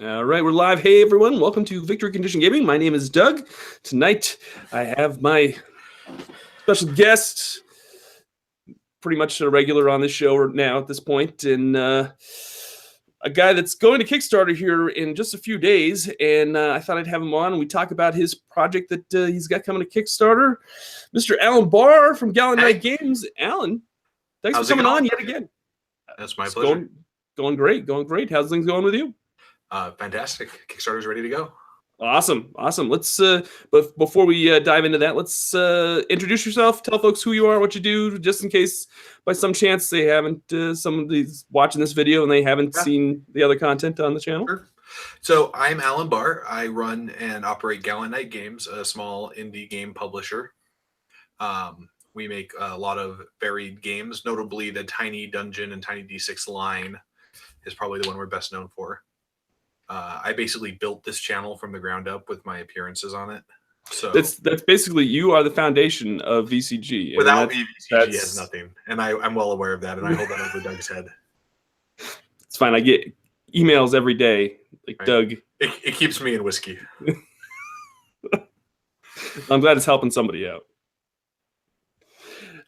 All right, we're live. Hey, everyone. Welcome to Victory Condition Gaming. My name is Doug. Tonight, I have my special guest, pretty much a regular on this show now at this point, and a guy that's going to Kickstarter here in just a few days. And I thought I'd have him on and we talk about his project that he's got coming to Kickstarter. Mr. Alan Bahr from Gallant Games. Alan, thanks for coming on yet again. That's my pleasure. Going great. How's things going with you? Fantastic. Kickstarter's ready to go. Awesome. Let's but before we dive into that, let's introduce yourself. Tell folks who you are, what you do, just in case by some chance they haven't somebody's watching this video and they haven't seen the other content on the channel. Sure. So I'm Alan Bahr. I run and operate Gallant Games, a small indie game publisher. We make a lot of varied games, notably the Tiny Dungeon and Tiny D6 line is probably the one we're best known for. I basically built this channel from the ground up with my appearances on it. So that's basically, you are the foundation of VCG. Without me, VCG has nothing, and I'm well aware of that, and I hold that over Doug's head. It's fine. I get emails every day, like, right. Doug. It keeps me in whiskey. I'm glad it's helping somebody out.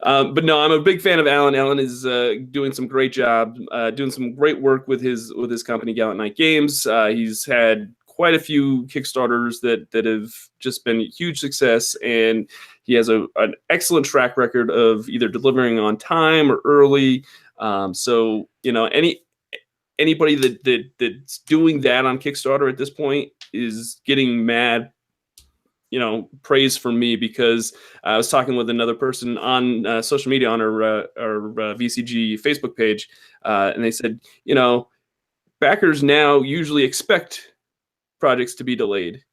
But no, I'm a big fan of Alan. Alan is doing some great job, doing some great work with his company, Gallant Games. He's had quite a few Kickstarters that have just been a huge success, and he has an excellent track record of either delivering on time or early. So anybody that's doing that on Kickstarter at this point is getting mad praise from me, because I was talking with another person on social media on our VCG Facebook page, and they said, backers now usually expect projects to be delayed.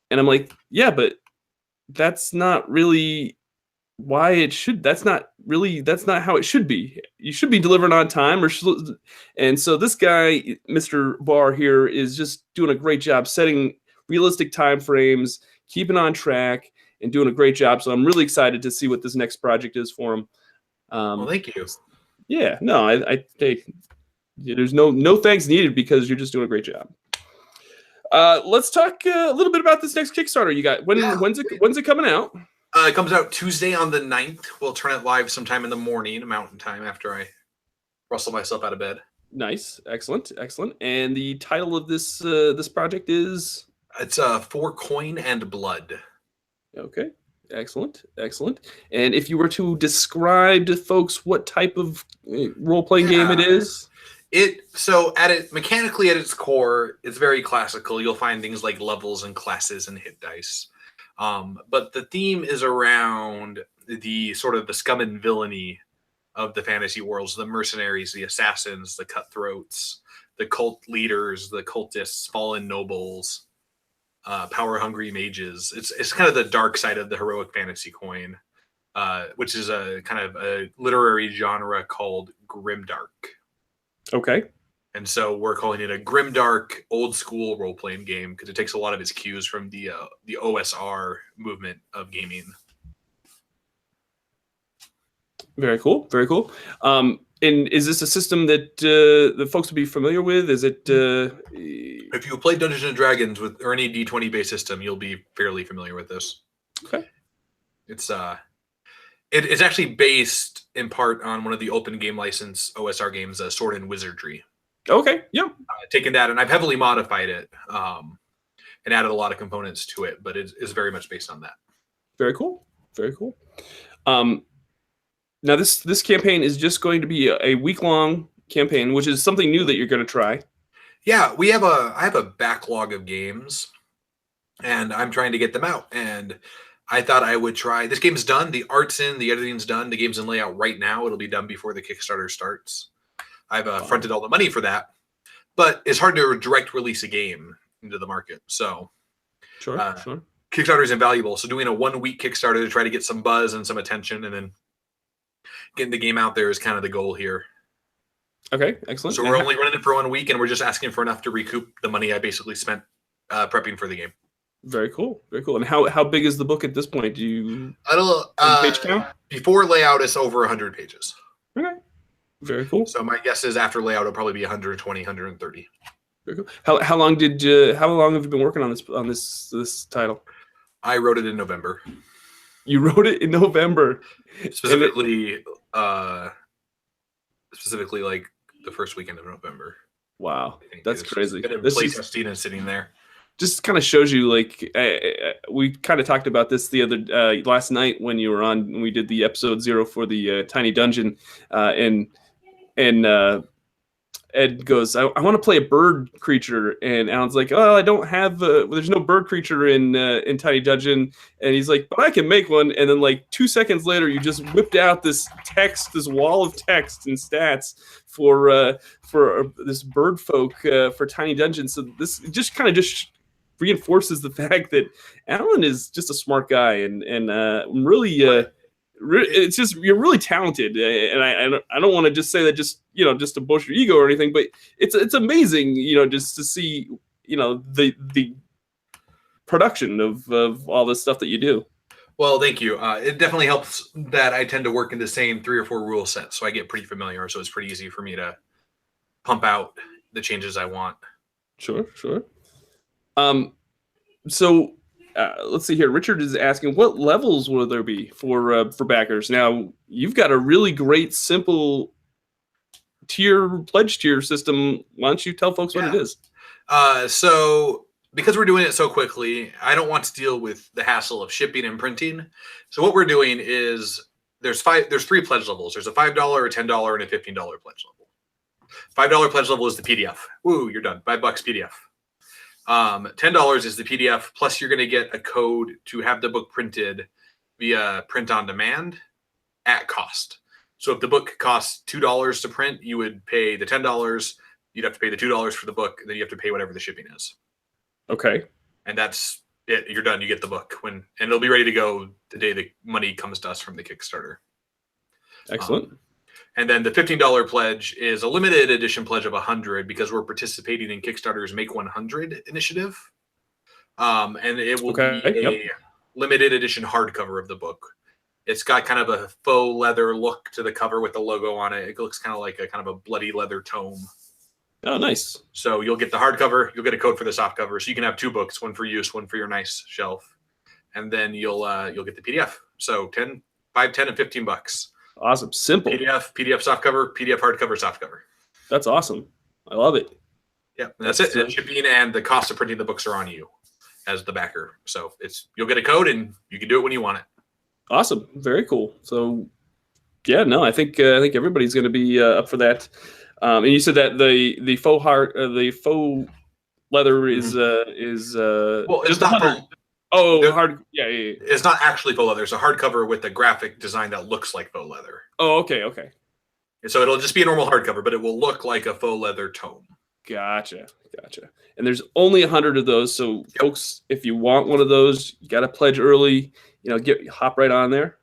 And I'm like, yeah, but that's not really why it should. That's not how it should be. You should be delivering on time. And so this guy, Mr. Bahr here, is just doing a great job setting realistic time frames, keeping on track, and doing a great job. So I'm really excited to see what this next project is for him. Well, thank you. Yeah, no, I there's no thanks needed, because you're just doing a great job. Let's talk a little bit about this next Kickstarter you got. When's it coming out? It comes out Tuesday on the 9th. We'll turn it live sometime in the morning, Mountain Time, after I rustle myself out of bed. Nice, excellent. And the title of this project is? It's For Coin and Blood. Okay, excellent. And if you were to describe to folks what type of role-playing game it is? Mechanically at its core, it's very classical. You'll find things like levels and classes and hit dice. But the theme is around the sort of the scum and villainy of the fantasy worlds, the mercenaries, the assassins, the cutthroats, the cult leaders, the cultists, fallen nobles, power-hungry mages. It's kind of the dark side of the heroic fantasy coin, which is a kind of a literary genre called grimdark. Okay. And so we're calling it a grimdark, old-school role-playing game, because it takes a lot of its cues from the OSR movement of gaming. Very cool. And is this a system that the folks would be familiar with? Is it? If you play Dungeons and Dragons or any D20 based system, you'll be fairly familiar with this. Okay. It's actually based in part on one of the open game license OSR games, Sword and Wizardry. Okay. Yeah. Taken that, and I've heavily modified it, and added a lot of components to it, but it's very much based on that. Very cool. Now, this campaign is just going to be a week-long campaign, which is something new that you're going to try. Yeah, I have a backlog of games, and I'm trying to get them out. And I thought I would try. This game's done. The art's in. The editing's done. The game's in layout right now. It'll be done before the Kickstarter starts. I've fronted all the money for that. But it's hard to direct release a game into the market. So sure. Kickstarter is invaluable. So doing a 1-week Kickstarter to try to get some buzz and some attention, and then getting the game out there is kind of the goal here. Okay, excellent. So we're only running it for 1 week, and we're just asking for enough to recoup the money I basically spent prepping for the game. Very cool. And how big is the book at this point? Do you? I don't know. Page count? Before layout, it's over 100 pages. Okay. Very cool. So my guess is after layout, it'll probably be 120, 130. Very cool. How long have you been working on this title? I wrote it in November. You wrote it in November, specifically like the first weekend of November. Wow, that's crazy. Been in playtesting and sitting there. Just kind of shows you, like, we kind of talked about this the other last night when you were on. When we did the episode 0 for the Tiny Dungeon, and Ed goes, I want to play a bird creature, and Alan's like, oh, I don't have. There's no bird creature in Tiny Dungeon, and he's like, but I can make one. And then like 2 seconds later, you just whipped out this wall of text and stats for this bird folk for Tiny Dungeon. So this just kind of just reinforces the fact that Alan is just a smart guy, and really. It's just, you're really talented, and I don't want to just say that just to boost your ego or anything, but it's amazing, just to see the production of all this stuff that you do. Well, thank you. It definitely helps that I tend to work in the same 3 or 4 rule sets, so I get pretty familiar. So it's pretty easy for me to pump out the changes I want. Sure. So. Let's see here. Richard is asking, what levels will there be for backers? Now, you've got a really great, simple pledge tier system. Why don't you tell folks what it is? So because we're doing it so quickly, I don't want to deal with the hassle of shipping and printing. So what we're doing is there's 3 pledge levels. There's a $5, a $10, and a $15 pledge level. $5 pledge level is the PDF. Woo, you're done. $5 PDF. $10 is the PDF, plus you're going to get a code to have the book printed via print on demand at cost. So if the book costs $2 to print, you would pay the $10. You'd have to pay the $2 for the book. Then you have to pay whatever the shipping is. Okay. And that's it. You're done. You get the book and it'll be ready to go the day the money comes to us from the Kickstarter. Excellent. And then the $15 pledge is a limited edition pledge of 100 because we're participating in Kickstarter's Make 100 initiative. And it will be a limited edition hardcover of the book. It's got kind of a faux leather look to the cover with the logo on it. It looks kind of like a bloody leather tome. Oh, nice. So you'll get the hardcover. You'll get a code for the softcover. So you can have 2 books, one for use, one for your nice shelf. And then you'll get the PDF. So $5, $10, and $15. Awesome. Simple. PDF softcover, PDF hardcover, softcover. That's awesome. I love it. Yeah, that's it. And shipping and the cost of printing the books are on you as the backer. So you'll get a code and you can do it when you want it. Awesome. Very cool. So yeah, no, I think everybody's going to be up for that. And you said that the faux leather is well, it's not faux. Oh, hard. Yeah. It's not actually faux leather. It's a hardcover with a graphic design that looks like faux leather. Oh, okay. And so it'll just be a normal hardcover, but it will look like a faux leather tome. Gotcha. And there's only 100 of those, so folks, if you want one of those, you got to pledge early. Hop right on there.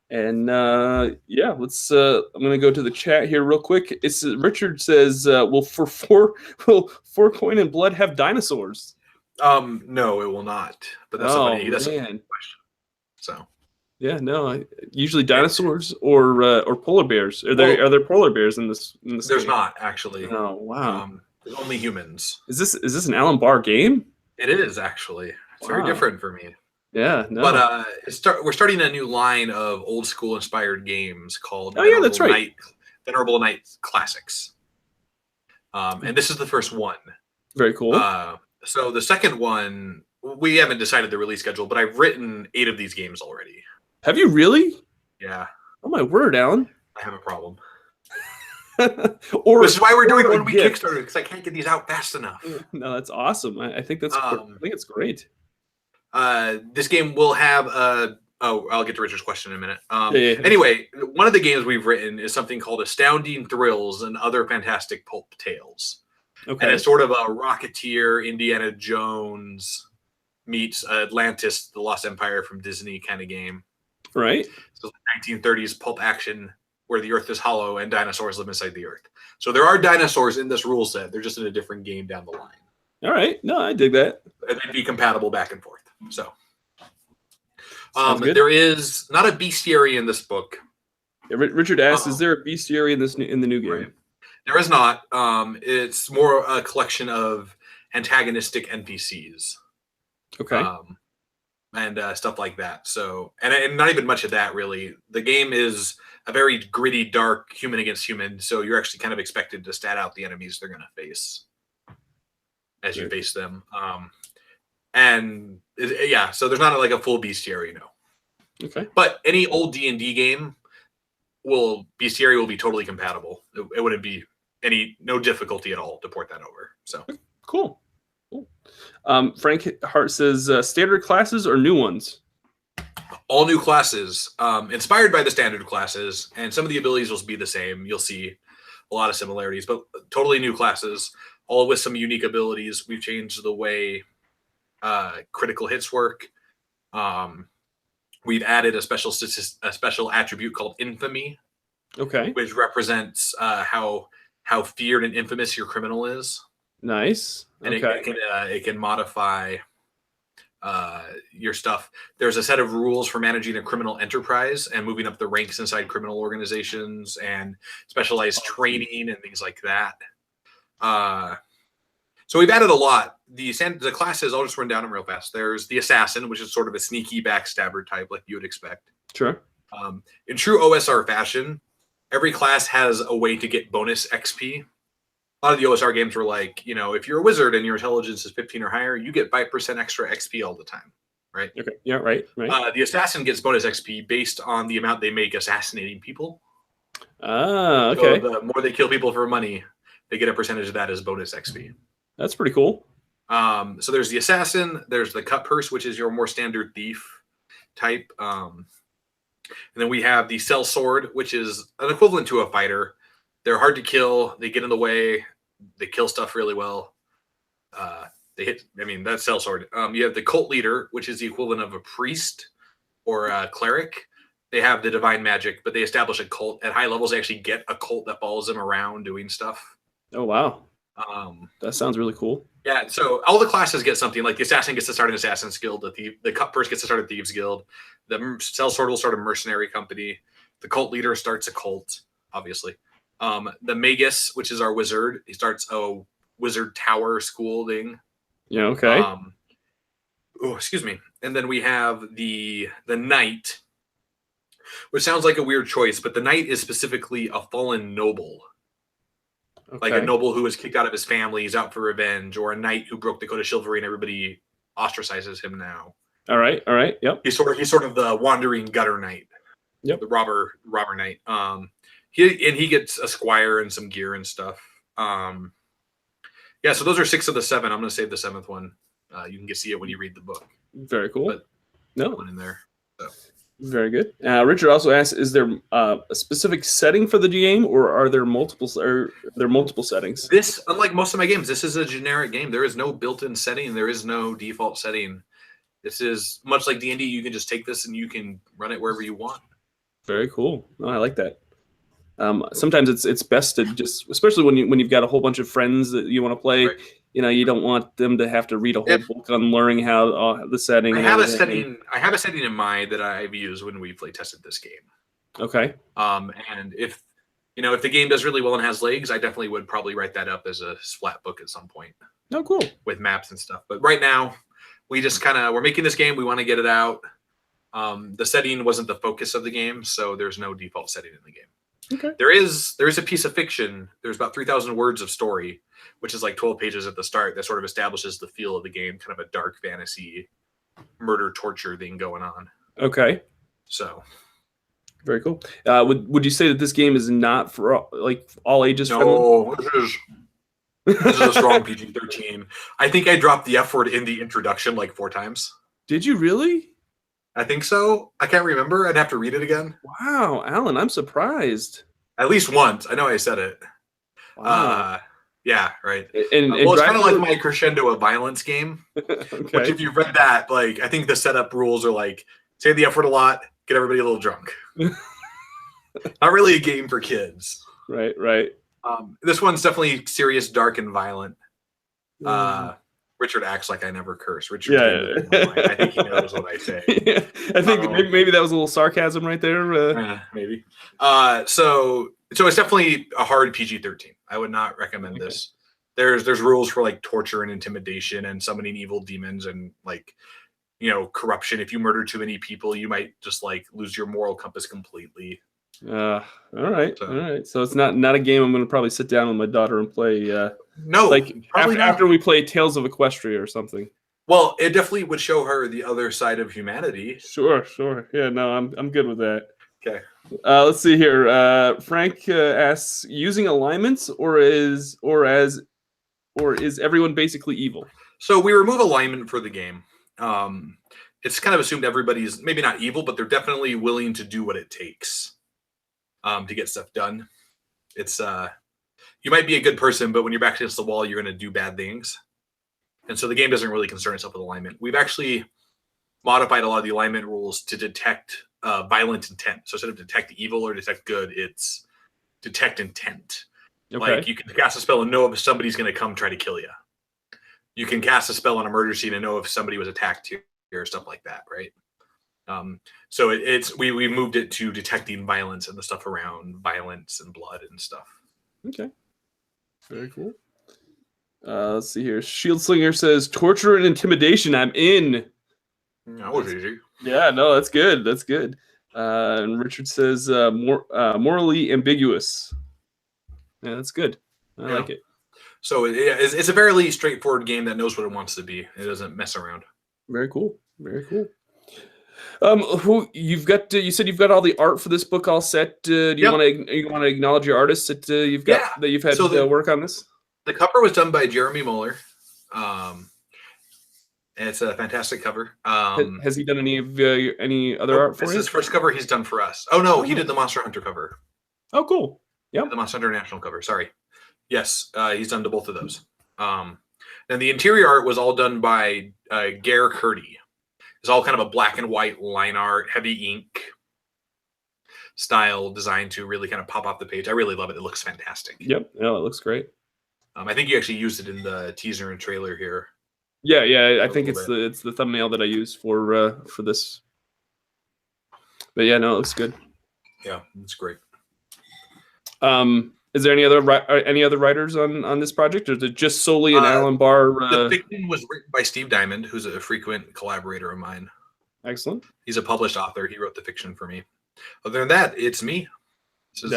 And let's. I'm gonna go to the chat here real quick. Richard says, "Will 4 coin and blood have dinosaurs?" No, it will not. But that's a question. So. Yeah, no. Usually dinosaurs or polar bears. Are there polar bears in this? There's game? not actually. Oh wow. There's only humans. Is this an Alan Bahr game? It is actually. It's very different for me. Yeah, no. But we're starting a new line of old school inspired games called that's right. Venerable Knight Classics. And this is the first one. Very cool. So the second one, we haven't decided the release schedule, but I've written 8 of these games already. Have you really? Yeah. Oh my word, Alan. I have a problem. This is why we're doing one week Kickstarter, because I can't get these out fast enough. No, that's awesome. I think that's it's great. This game will have I'll get to Richard's question in a minute. Yeah. Anyway, one of the games we've written is something called Astounding Thrills and Other Fantastic Pulp Tales. Okay. And it's sort of a Rocketeer, Indiana Jones meets Atlantis, the Lost Empire from Disney kind of game. Right. So 1930s pulp action where the earth is hollow and dinosaurs live inside the earth. So there are dinosaurs in this rule set. They're just in a different game down the line. All right. No, I dig that. And they'd be compatible back and forth. So good. There is not a bestiary in this book. Yeah, Richard asked, is there a bestiary in the new game? Right. There is not. It's more a collection of antagonistic NPCs. Okay. And stuff like that. So, and not even much of that really. The game is a very gritty, dark human against human. So you're actually kind of expected to stat out the enemies they're going to face as you face them. So there's not like a full bestiary, no. Okay. But any old D&D game bestiary will be totally compatible. It wouldn't be no difficulty at all to port that over. So cool. Frank Hart says standard classes or new ones? All new classes, inspired by the standard classes, and some of the abilities will be the same. You'll see a lot of similarities, but totally new classes, all with some unique abilities. We've changed the way critical hits work. We've added a special attribute called infamy. Okay. Which represents how feared and infamous your criminal is. Nice. And it can modify your stuff. There's a set of rules for managing a criminal enterprise and moving up the ranks inside criminal organizations and specialized training and things like that. So we've added a lot. The classes, I'll just run down them real fast. There's the assassin, which is sort of a sneaky backstabber type like you would expect. Sure. In true OSR fashion, every class has a way to get bonus XP. A lot of the OSR games were like, if you're a wizard and your intelligence is 15 or higher, you get 5% extra XP all the time, right? Okay. Yeah, right. The assassin gets bonus XP based on the amount they make assassinating people. Okay. So the more they kill people for money, they get a percentage of that as bonus XP. That's pretty cool. So there's the assassin, there's the cut purse, which is your more standard thief type. And then we have the cell sword, which is an equivalent to a fighter. They're hard to kill. They get in the way. They kill stuff really well. That's cell sword. You have the cult leader, which is the equivalent of a priest or a cleric. They have the divine magic, but they establish a cult. At high levels, they actually get a cult that follows them around doing stuff. Oh, wow. That sounds really cool. Yeah, so all the classes get something. Like the assassin gets to start an assassin's guild. The cut purse gets to start a thieves guild. The cell sword will start a mercenary company. The cult leader starts a cult, obviously. The magus, which is our wizard, he starts a wizard tower school thing. Yeah, okay. Excuse me. And then we have the knight, which sounds like a weird choice, but the knight is specifically a fallen noble. Okay. Like a noble who was kicked out of his family, he's out for revenge, or a knight who broke the code of chivalry and everybody ostracizes him now. All right. Yep. He's sort of the wandering gutter knight. Yep. The robber knight. He gets a squire and some gear and stuff. So those are 6 of the 7. I'm going to save the 7th one. You can see it when you read the book. Very cool. But one in there. So. Very good. Richard also asks, is there a specific setting for the game, or are there multiple settings? This, unlike most of my games, this is a generic game. There is no built-in setting. There is no default setting. This is much like D&D. You can just take this and you can run it wherever you want. Very cool. Oh, I like that. Sometimes it's best to just, especially when you've got a whole bunch of friends that you want to play. Right. You don't want them to have to read a whole book on learning how the setting. I have a setting in mind that I've used when we play tested this game. Okay. And if the game does really well and has legs, I definitely would probably write that up as a flat book at some point. Oh, cool. With maps and stuff. But right now, we just we're making this game. We want to get it out. The setting wasn't the focus of the game, so there's no default setting in the game. Okay. There is a piece of fiction. There's about 3,000 words of story, which is like 12 pages at the start, that sort of establishes the feel of the game, kind of a dark fantasy murder torture thing going on. Okay. So very cool. Would you say that this game is not for all ages? No, this is a strong PG-13. I think I dropped the F word in the introduction like 4 times. Did you really? I think so. I can't remember. I'd have to read it again. Wow, Alan, I'm surprised. At least once. I know I said it. Wow. Yeah, right. And it's kind of like my crescendo of violence game. Okay. Which, if you've read that, I think the setup rules are like, say the F word a lot, get everybody a little drunk. Not really a game for kids. Right. This one's definitely serious, dark, and violent. Richard acts like I never curse. Richard, I think he knows what I say. Yeah. I think maybe that was a little sarcasm right there. Maybe. So it's definitely a hard PG-13. I would not recommend this. There's rules for like torture and intimidation and summoning evil demons and like, corruption. If you murder too many people, you might just like lose your moral compass completely. All right. So it's not a game I'm going to probably sit down with my daughter and play. No, like probably after we play Tales of Equestria or something. Well, it definitely would show her the other side of humanity. Sure. Yeah, no, I'm good with that. Okay. Let's see here. Frank asks, using alignments or is everyone basically evil? So we remove alignment for the game. It's kind of assumed everybody's maybe not evil, but they're definitely willing to do what it takes to get stuff done. It's you might be a good person, but when you're back against the wall, you're going to do bad things. And so the game doesn't really concern itself with alignment. We've actually modified a lot of the alignment rules to detect violent intent. So instead of detect evil or detect good, it's detect intent. Okay. Like you can cast a spell and know if somebody's going to come try to kill you. You can cast a spell on a murder scene and know if somebody was attacked here or stuff like that, right? So we moved it to detecting violence and the stuff around violence and blood and stuff. Okay, very cool. Let's see here. Shield Slinger says torture and intimidation. I'm in. That was easy. Yeah, no, that's good. That's good. And Richard says morally ambiguous. Yeah, that's good. I like it. So it's a fairly straightforward game that knows what it wants to be. It doesn't mess around. Very cool. Very cool. Who you've got? You said you've got all the art for this book all set. Do you want to acknowledge your artists that you've got that you've had work on this? The cover was done by Jeremy Muller. It's a fantastic cover. Has he done any other art for you? This is his first cover he's done for us. Oh no, he did the Monster Hunter cover. Oh, cool. Yeah, the Monster Hunter National cover. Sorry. Yes, he's done to both of those. And the interior art was all done by Gare Curdy. It's all kind of a black and white line art, heavy ink style designed to really kind of pop off the page. I really love it. It looks fantastic. Yep. Yeah, it looks great. I think you actually used it in the teaser and trailer here. Yeah. I think it's the thumbnail that I use for this. But yeah, no, it looks good. Yeah, it's great. Is there any other writers on this project, or is it just solely an Alan Bahr? The fiction was written by Steve Diamond, who's a frequent collaborator of mine. Excellent. He's a published author. He wrote the fiction for me. Other than that, it's me. And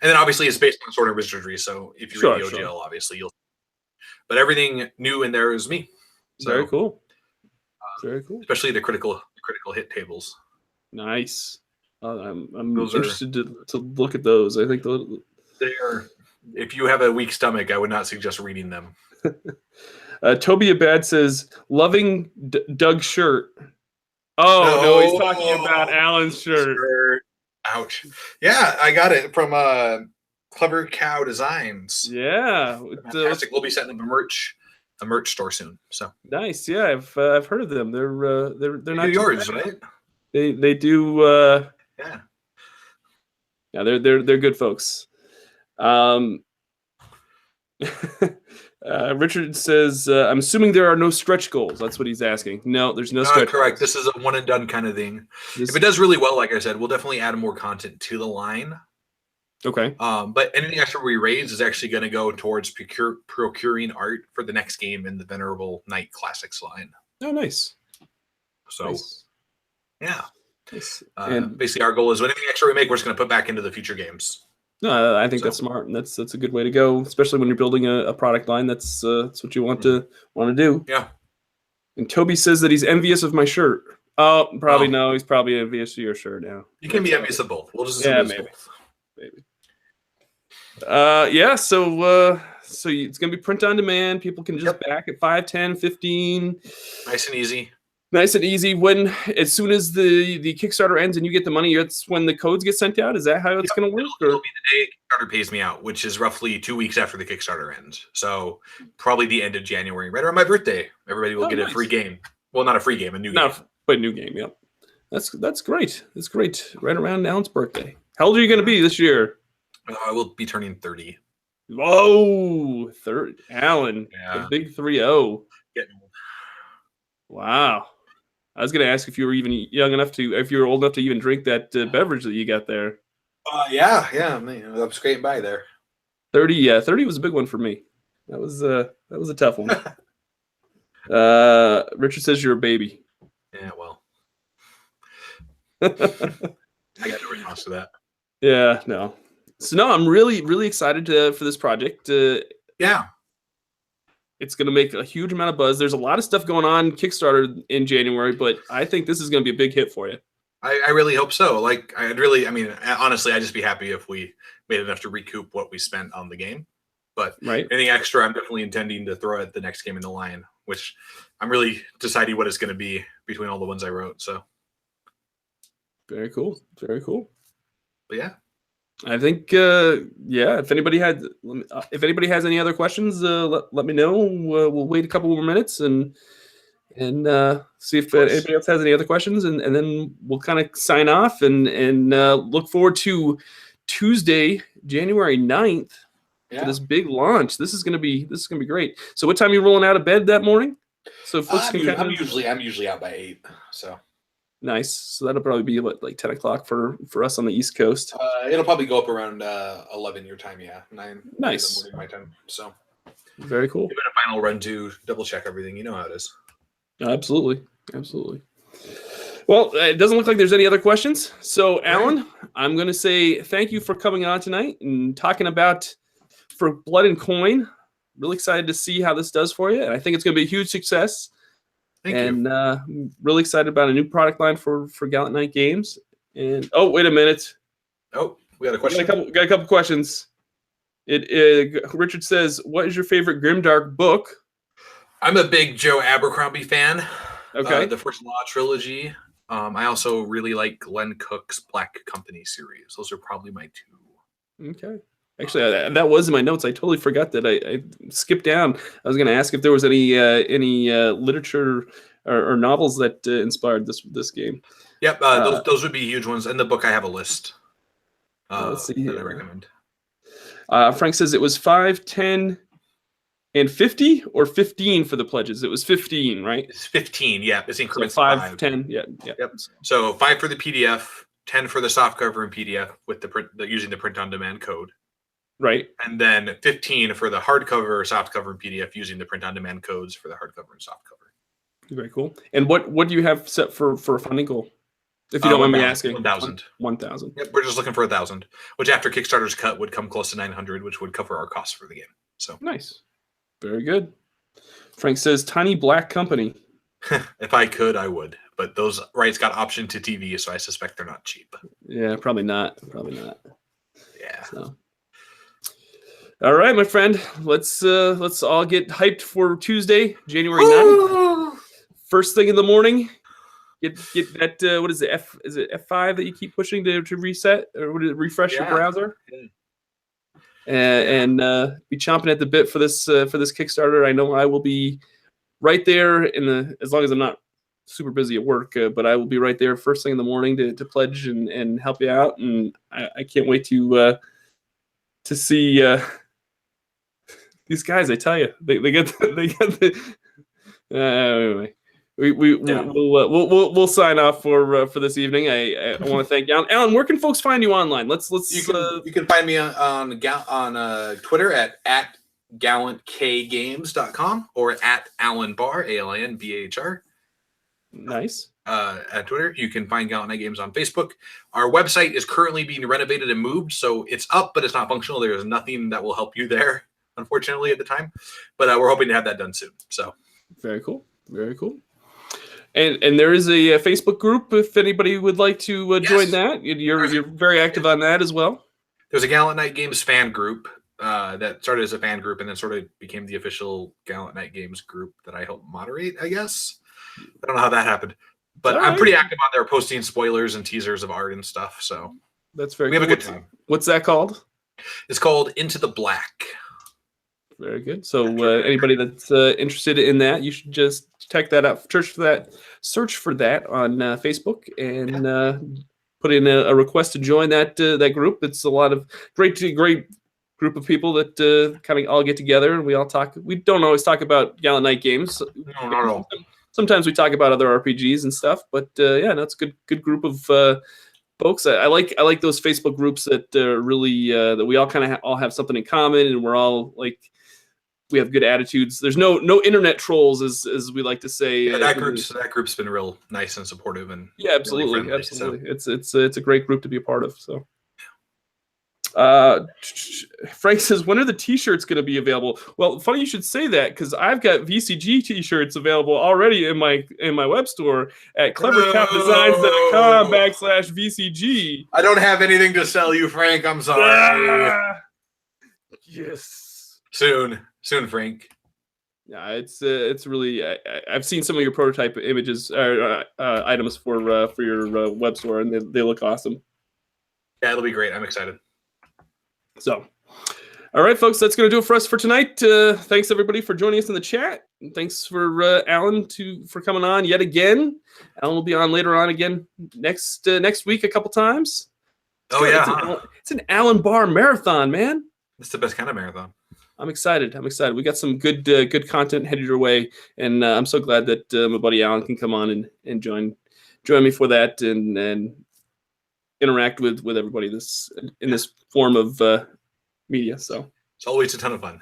then obviously it's based on Sword and Wizardry. So if you read the OGL, obviously you'll. But everything new in there is me. So, very cool. Very cool. Especially the critical hit tables. Nice. I'm interested to look at those. I think they are. If you have a weak stomach, I would not suggest reading them. Toby Abad says, "Loving Doug's shirt." Oh no, he's talking about Alan's shirt. Ouch. Yeah, I got it from Clever Cow Designs. Yeah, fantastic. We'll be setting up a merch store soon. So nice. Yeah, I've heard of them. They're not yours, right? They do. Yeah. Yeah, they're good folks. Richard says, I'm assuming there are no stretch goals. That's what he's asking. No, there's no stretch correct. goals. This is a one and done kind of thing. If it does really well, like I said, we'll definitely add more content to the line. Okay. But anything extra we raise is actually going to go towards procuring art for the next game in the Venerable Knight Classics line. Oh, nice. So, nice. Yeah. Nice. Basically, our goal is anything extra we make, we're just going to put back into the future games. No, I think that's smart, and that's a good way to go, especially when you're building a product line. That's what you want to do. Yeah. And Toby says that he's envious of my shirt. Oh, probably no. He's probably envious of your shirt now. You can be envious of both. We'll just assume maybe. Both. Maybe. Yeah. So it's gonna be print on demand. People can just back at 5, 10, 15. Nice and easy. Nice and easy. As soon as the Kickstarter ends and you get the money, it's when the codes get sent out. Is that how it's going to work? It'll be the day Kickstarter pays me out, which is roughly 2 weeks after the Kickstarter ends. So probably the end of January, right around my birthday. Everybody will get a free game. Well, not a free game, a new game. But a new game. Yep. That's great. That's great. Right around Alan's birthday. How old are you going to be this year? I will be turning 30. Whoa, 30. Alan, the big 3-0. Getting old. Wow. I was going to ask if you were even if you were old enough to even drink that beverage that you got there. Yeah, I'm scraping by there. 30, yeah, 30 was a big one for me. That was a tough one. Richard says you're a baby. Yeah, well, I got no response to that. Yeah, no. So no, I'm really excited for this project. Yeah. It's going to make a huge amount of buzz. There's a lot of stuff going on Kickstarter in January, but I think this is going to be a big hit for you. I really hope so. Like, honestly, I'd just be happy if we made enough to recoup what we spent on the game. But anything extra, I'm definitely intending to throw at the next game in the line, which I'm really deciding what it's going to be between all the ones I wrote. So very cool. Very cool. But yeah. I think, if anybody has any other questions, let me know. We'll wait a couple more minutes and see if anybody else has any other questions, and then we'll kind of sign off and look forward to Tuesday, January 9th for this big launch. This is gonna be great. So, what time are you rolling out of bed that morning? So folks I'm usually out by 8. So. Nice. So that'll probably be like 10 o'clock for us on the East Coast. It'll probably go up around 11 your time. Yeah, 9. Nice. In the morning my time. So very cool. Give it a final run to double check everything. You know how it is. Absolutely. Well, it doesn't look like there's any other questions. So, Alan, I'm going to say thank you for coming on tonight and talking about For Blood and Coin. Really excited to see how this does for you, and I think it's going to be a huge success. Thank you. I'm really excited about a new product line for Gallant Knight Games. And wait a minute. Oh, we got a question. Got a couple questions. Richard says, "What is your favorite grimdark book?" I'm a big Joe Abercrombie fan. Okay. The First Law trilogy. I also really like Glen Cook's Black Company series. Those are probably my 2. Okay. Actually, that was in my notes. I totally forgot that. I skipped down. I was going to ask if there was any literature or novels that inspired this game. Yep, those would be huge ones. In the book, I have a list. Let's see here. That I recommend. Frank says it was 5, 10, and 50 or 15 for the pledges. It was 15, right? It's 15. Yeah, it's increments. So 5, 10. Yeah. Yep. So 5 for the PDF, 10 for the softcover and PDF with using the print-on-demand code. Right. And then 15 for the hardcover, softcover, and PDF using the print-on-demand codes for the hardcover and softcover. Very cool. And what do you have set for a funding goal? If you don't mind me asking. 1,000. 1,000. Yep, we're just looking for 1,000, which after Kickstarter's cut would come close to 900, which would cover our costs for the game. So nice. Very good. Frank says Tiny Black Company. If I could, I would. But those rights got optioned to TV, so I suspect they're not cheap. Yeah, probably not. Yeah. So. All right, my friend. Let's all get hyped for Tuesday, January 9th. First thing in the morning. Get that. What is it? Is it F5 that you keep pushing to reset or refresh your browser? Yeah. And be chomping at the bit for this Kickstarter. I know I will be right there as long as I'm not super busy at work, but I will be right there first thing in the morning to pledge and help you out. And I can't wait to see these guys. I tell you, they get the anyway. We'll sign off for this evening. I want to thank Gallant. Alan, where can folks find you online? You can find me on Twitter at gallantkgames.com or at Alan Bahr, ALANBAHR. Nice. At Twitter, you can find Gallant Knight Games on Facebook. Our website is currently being renovated and moved, so it's up, but it's not functional. There is nothing that will help you there, unfortunately, at the time. But we're hoping to have that done soon. So very cool. Very cool. And there is a Facebook group if anybody would like to join that. You're very active on that as well. There's a Gallant Knight Games fan group that started as a fan group and then sort of became the official Gallant Knight Games group that I help moderate, I guess. I don't know how that happened. But I'm pretty active on there, posting spoilers and teasers of art and stuff. So that's very we have a good time. What's that called? It's called Into the Black. Very good. So anybody that's interested in that, you should just check that out. Search for that on Facebook and put in a request to join that group. It's a lot of great group of people that kind of all get together and we all talk. We don't always talk about Gallant Knight games. No. Sometimes we talk about other RPGs and stuff, but it's a good group of folks. I like those Facebook groups that really that we all kind of all have something in common, and we're all like we have good attitudes. There's no internet trolls, as we like to say. Yeah, that group's been real nice and supportive, and yeah, absolutely, really friendly, absolutely. So. It's a great group to be a part of. So. Frank says, when are the t-shirts going to be available? Well, funny you should say that, because I've got VCG t-shirts available already in my web store at clevercapdesigns.com/VCG. I don't have anything to sell you, Frank. I'm sorry. Yes. Soon, Frank. Yeah, it's really. I've seen some of your prototype images or items for your web store, and they look awesome. Yeah, it'll be great. I'm excited. So, all right, folks, that's going to do it for us for tonight. Thanks, everybody, for joining us in the chat. And thanks for Alan for coming on yet again. Alan will be on later on again next week a couple times. It's an Alan Bahr marathon, man. It's the best kind of marathon. I'm excited. We got some good content headed your way, and I'm so glad that my buddy Alan can come on and join me for that and interact with everybody in this form of media. So it's always a ton of fun.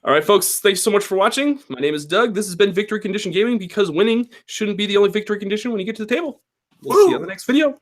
All right, folks, thanks so much for watching. My name is Doug. This has been Victory Condition Gaming, because winning shouldn't be the only victory condition when you get to the table. We'll see you on the next video.